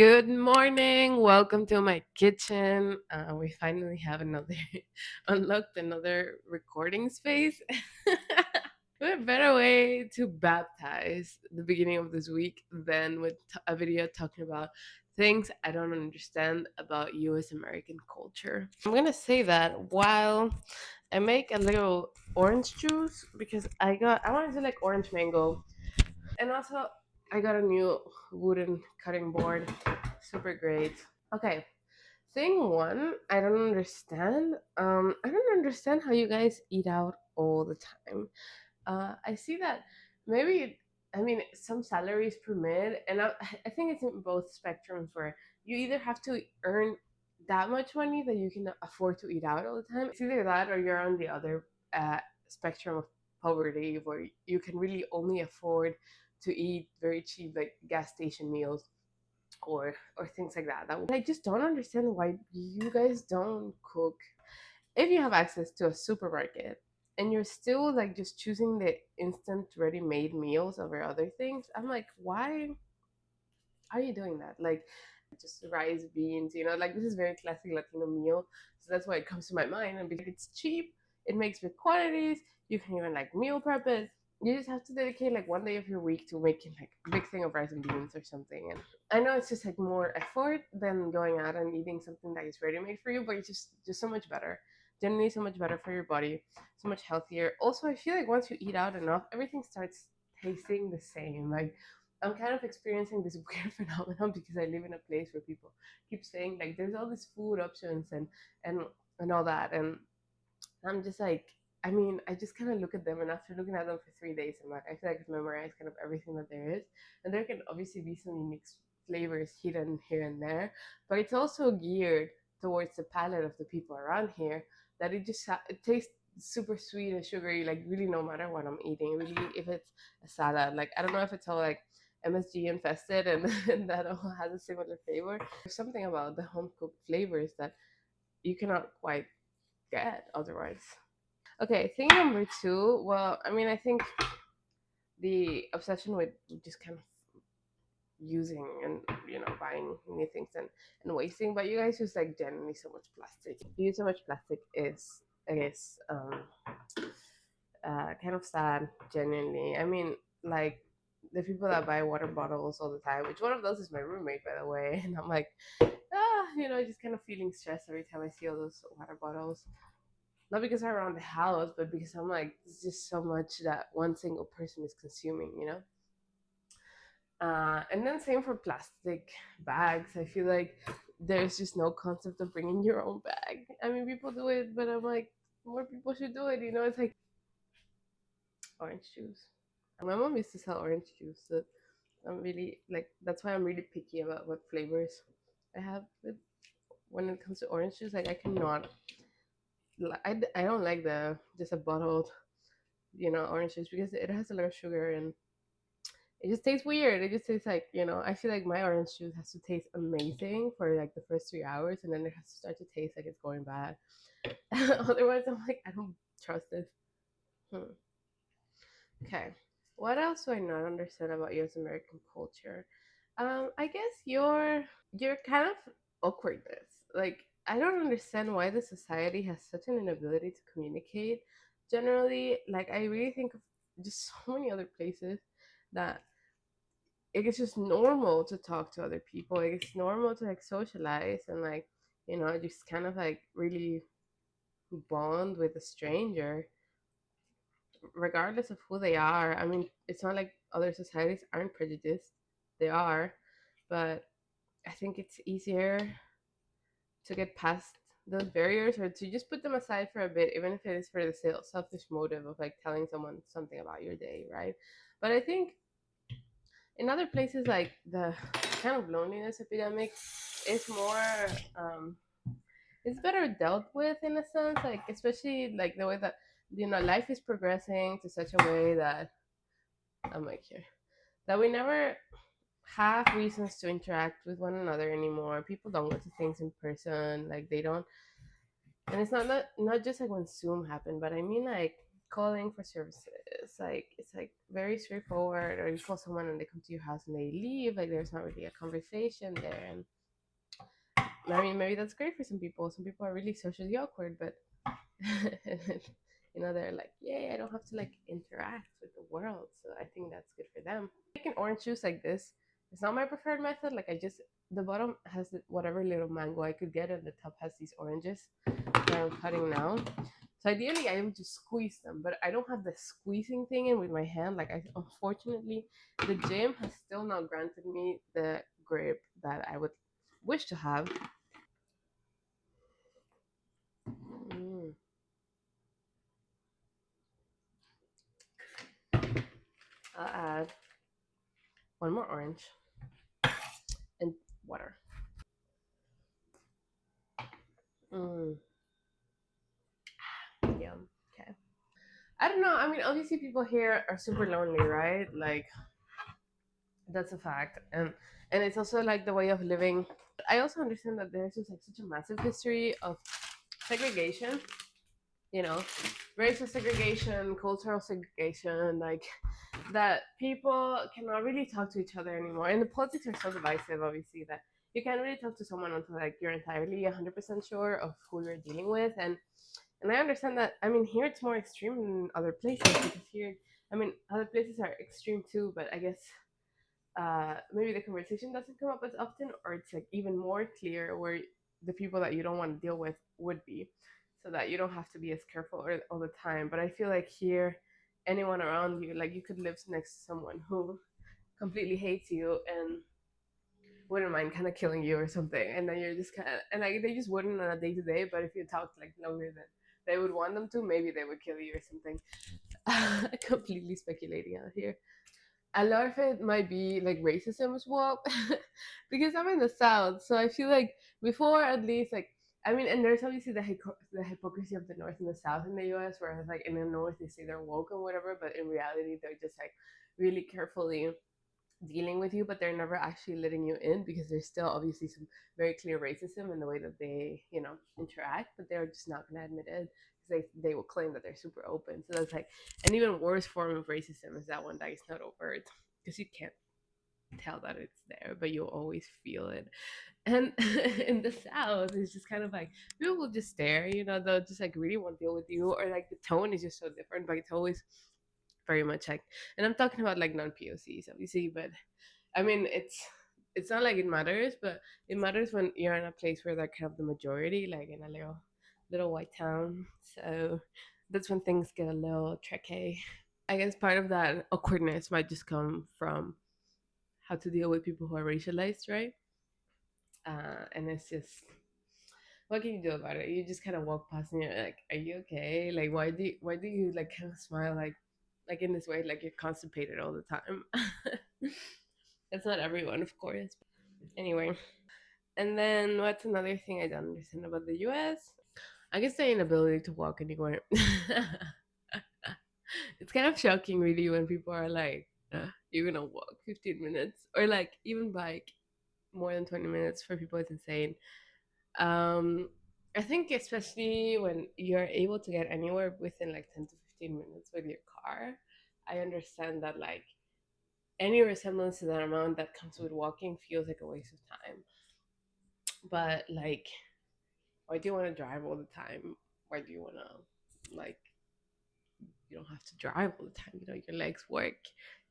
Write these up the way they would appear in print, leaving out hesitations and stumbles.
Good morning. Welcome to my kitchen. We finally have another unlocked another recording space. What better way to baptize the beginning of this week than with a video talking about things I don't understand about US American culture. I'm gonna say that while I make a little orange juice because I want to do like orange mango, and also I got a new wooden cutting board. Super great. Okay. Thing one, I don't understand. I don't understand how you guys eat out all the time. I see that maybe, I mean, some salaries permit, and I think it's in both spectrums where you either have to earn that much money that you can afford to eat out all the time. It's either that or you're on the other spectrum of poverty where you can really only afford to eat very cheap, like gas station meals or things like that. I just don't understand why you guys don't cook if you have access to a supermarket and you're still like just choosing the instant ready-made meals over other things. I'm like, why are you doing that? Like, just rice, beans, like this is very classic Latino meal. So that's why it comes to my mind. And because it's cheap, it makes big quantities. You can even like meal prep it. You just have to dedicate like one day of your week to making like a big thing of rice and beans or something. And I know it's just like more effort than going out and eating something that is ready made for you, but it's just so much better. Generally, so much better for your body, so much healthier. Also, I feel like once you eat out enough, everything starts tasting the same. Like I'm kind of experiencing this weird phenomenon because I live in a place where people keep saying like there's all these food options and and all that, and I'm just like, I mean, I just kind of look at them, and after looking at them for 3 days, I'm like, I feel like I've memorized kind of everything that there is, and there can obviously be some unique flavors hidden here and there, but it's also geared towards the palate of the people around here that it tastes super sweet and sugary, like really no matter what I'm eating, really if it's a salad, like I don't know if it's all like MSG infested and, and that all has a similar flavor. There's something about the home cooked flavors that you cannot quite get otherwise. Okay, thing number two. Well, I mean, I think the obsession with just kind of using and buying new things and wasting, but you guys use like generally so much plastic. You use so much plastic is I guess kind of sad. Genuinely, I mean, like the people that buy water bottles all the time, which one of those is my roommate, by the way, and I'm like, just kind of feeling stressed every time I see all those water bottles. Not because I'm around the house, but because I'm like, there's just so much that one single person is consuming. And then same for plastic bags. I feel like there's just no concept of bringing your own bag. I mean, people do it, but I'm like, more people should do it. It's like orange juice. My mom used to sell orange juice. So I'm really like that's why I'm really picky about what flavors I have with when it comes to orange juice. Like I cannot. I don't like the just a bottled orange juice because it has a lot of sugar and it just tastes weird. It just tastes like, I feel like my orange juice has to taste amazing for like the first 3 hours and then it has to start to taste like it's going bad. Otherwise, I'm like, I don't trust this. Hmm. Okay. What else do I not understand about US American culture? I guess your kind of awkwardness. Like, I don't understand why the society has such an inability to communicate. Generally, like I really think of just so many other places that it's just normal to talk to other people. Like it's normal to like socialize and like just kind of like really bond with a stranger, regardless of who they are. I mean, it's not like other societies aren't prejudiced; they are, but I think it's easier to get past those barriers or to just put them aside for a bit, even if it is for the selfish motive of like telling someone something about your day, right? But I think in other places, like the kind of loneliness epidemic is more, um, it's better dealt with in a sense, like especially like the way that life is progressing to such a way that I'm like here that we never have reasons to interact with one another anymore. People don't go to things in person, like they don't, and it's not just like when Zoom happened, but I mean like calling for services. Like it's like very straightforward, or you call someone and they come to your house and they leave. Like there's not really a conversation there. And I mean, maybe that's great for some people. Some people are really socially awkward, but they're like, yay, I don't have to like interact with the world. So I think that's good for them. Making orange juice like this, it's not my preferred method. Like the bottom has whatever little mango I could get, and the top has these oranges that I'm cutting now. So ideally, I would just squeeze them, but I don't have the squeezing thing in with my hand. Like unfortunately, the gym has still not granted me the grip that I would wish to have. Mm. I'll add one more orange and water. Mm. Yeah. Okay. I don't know. I mean, obviously, people here are super lonely, right? Like that's a fact, and it's also like the way of living. I also understand that there's just like such a massive history of segregation. You know, racial segregation, cultural segregation, like that people cannot really talk to each other anymore. And the politics are so divisive, obviously, that you can't really talk to someone until like you're entirely 100% sure of who you're dealing with. And I understand that. I mean, here it's more extreme than other places because here, I mean, other places are extreme too, but I guess maybe the conversation doesn't come up as often, or it's like even more clear where the people that you don't want to deal with would be, so that you don't have to be as careful all the time. But I feel like here, anyone around you, like you could live next to someone who completely hates you and wouldn't mind kind of killing you or something, and then you're just kind of, and like they just wouldn't on a day to day, but if you talked like longer than they would want them to, maybe they would kill you or something. Completely speculating out here. A lot of it might be like racism as well, because I'm in the South, so I feel like before at least like, I mean, and there's obviously the hypocrisy of the North and the South in the U.S., whereas like in the North they say they're woke and whatever, but in reality they're just like really carefully dealing with you, but they're never actually letting you in because there's still obviously some very clear racism in the way that they, interact, but they're just not going to admit it because they will claim that they're super open. So that's like an even worse form of racism is that one that is not overt because you can't tell that it's there, but you'll always feel it. And in the South, it's just kind of like people will just stare, they'll just like really want to deal with you, or like the tone is just so different, but it's always very much like, and I'm talking about like non POCs, obviously, but I mean, it's not like it matters, but it matters when you're in a place where they're kind of the majority, like in a little white town. So that's when things get a little tricky. I guess part of that awkwardness might just come from how to deal with people who are racialized, right? And it's just, what can you do about it? You just kind of walk past and you're like, "Are you okay? Like, why do you like kind of smile like in this way, like you're constipated all the time?" That's not everyone, of course. Anyway, and then what's another thing I don't understand about the US? I guess the inability to walk anywhere. It's kind of shocking, really, when people are like, you're gonna walk 15 minutes or like even bike more than 20 minutes for people, it's insane. Um, I think especially when you're able to get anywhere within like 10 to 15 minutes with your car, I understand that like any resemblance to that amount that comes with walking feels like a waste of time. But like, why do you want to drive all the time? Why do you want to like? You don't have to drive all the time. Your legs work.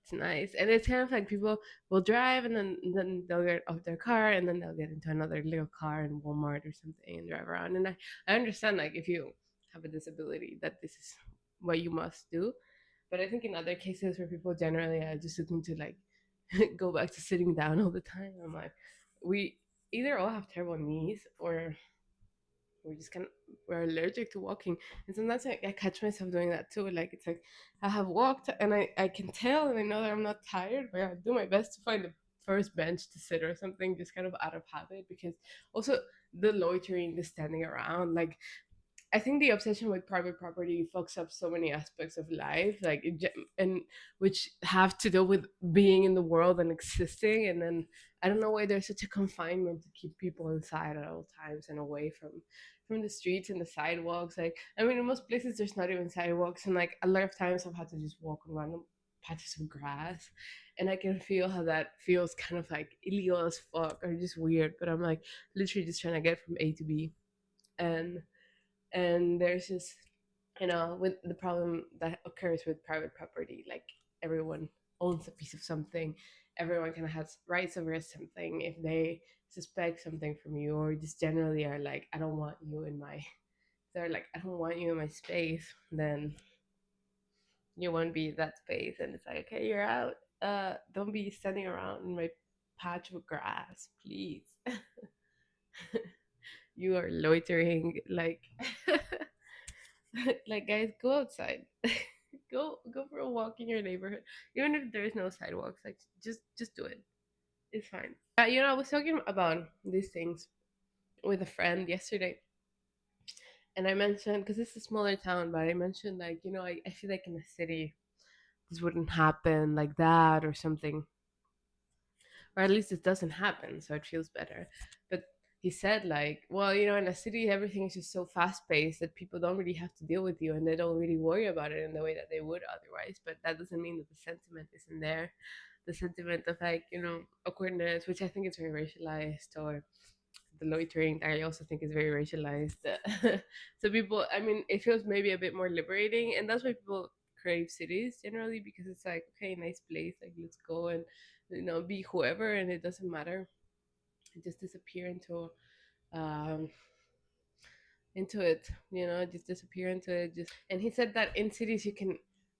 It's nice, and it's kind of like people will drive, and then they'll get off their car, and then they'll get into another little car in Walmart or something and drive around. And I understand like if you have a disability that this is what you must do, but I think in other cases where people generally are just looking to like go back to sitting down all the time, I'm like, we either all have terrible knees or we're just kind of we're allergic to walking. And sometimes I catch myself doing that too. Like it's like I have walked and I can tell and I know that I'm not tired, but I do my best to find the first bench to sit or something, just kind of out of habit. Because also the loitering, the standing around, like I think the obsession with private property fucks up so many aspects of life, like and which have to do with being in the world and existing. And then I don't know why there's such a confinement to keep people inside at all times and away from the streets and the sidewalks. Like, I mean, in most places there's not even sidewalks, and like a lot of times I've had to just walk on random patches of grass, and I can feel how that feels kind of like illegal as fuck or just weird. But I'm like literally just trying to get from A to B, and there's just, with the problem that occurs with private property, like everyone owns a piece of something, everyone kind of has rights over something. If they suspect something from you, or just generally are like, I don't want you in my, they're like, I don't want you in my space, then you won't be that space, and it's like, okay, you're out. Don't be standing around in my patch of grass, please. You are loitering, like like, guys, go outside. Go for a walk in your neighborhood, even if there's no sidewalks. Like, just do it. It's fine. I was talking about these things with a friend yesterday, and I mentioned, because it's a smaller town, but I mentioned, like, I feel like in a city this wouldn't happen like that or something, or at least it doesn't happen, so it feels better. But he said, like, well, in a city everything is just so fast paced that people don't really have to deal with you, and they don't really worry about it in the way that they would otherwise. But that doesn't mean that the sentiment isn't there, the sentiment of, like, awkwardness, which I think is very racialized, or the loitering that I also think is very racialized. So people, I mean, it feels maybe a bit more liberating, and that's why people crave cities generally, because it's like, okay, nice place, like, let's go and be whoever, and it doesn't matter. Just disappear um into it, just disappear into it. Just And he said that in cities you can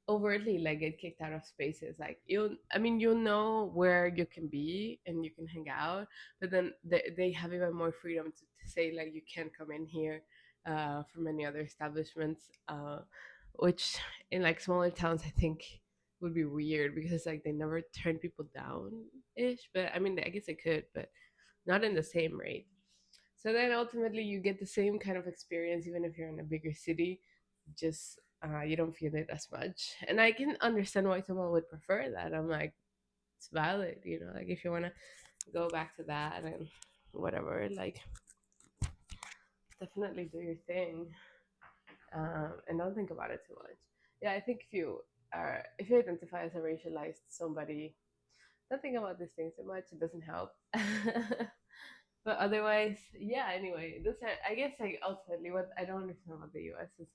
overtly, like, get kicked out of spaces. Like, you'll know where you can be and you can hang out, but then they have even more freedom to say, like, you can't come in here from any other establishments, which in, like, smaller towns, I think would be weird, because, like, they never turn people down ish. But I mean, I guess they could, but not in the same rate. So then ultimately you get the same kind of experience even if you're in a bigger city. Just you don't feel it as much. And I can understand why someone would prefer that. I'm like, it's valid, like, if you want to go back to that and whatever, like, definitely do your thing, and don't think about it too much. Yeah, I think if you identify as a racialized somebody, don't think about these things so much. It doesn't help. But otherwise, yeah. Anyway, I guess, like, ultimately what I don't understand about the U.S. is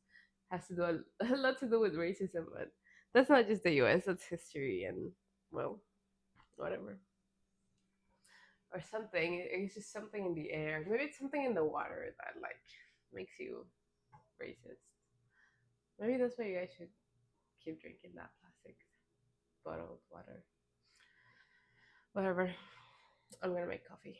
has to do a lot to do with racism, but that's not just the U.S. That's history and, well, whatever, or something. It's just something in the air. Maybe it's something in the water that, like, makes you racist. Maybe that's why you guys should keep drinking that plastic bottled water. Whatever. I'm gonna make coffee.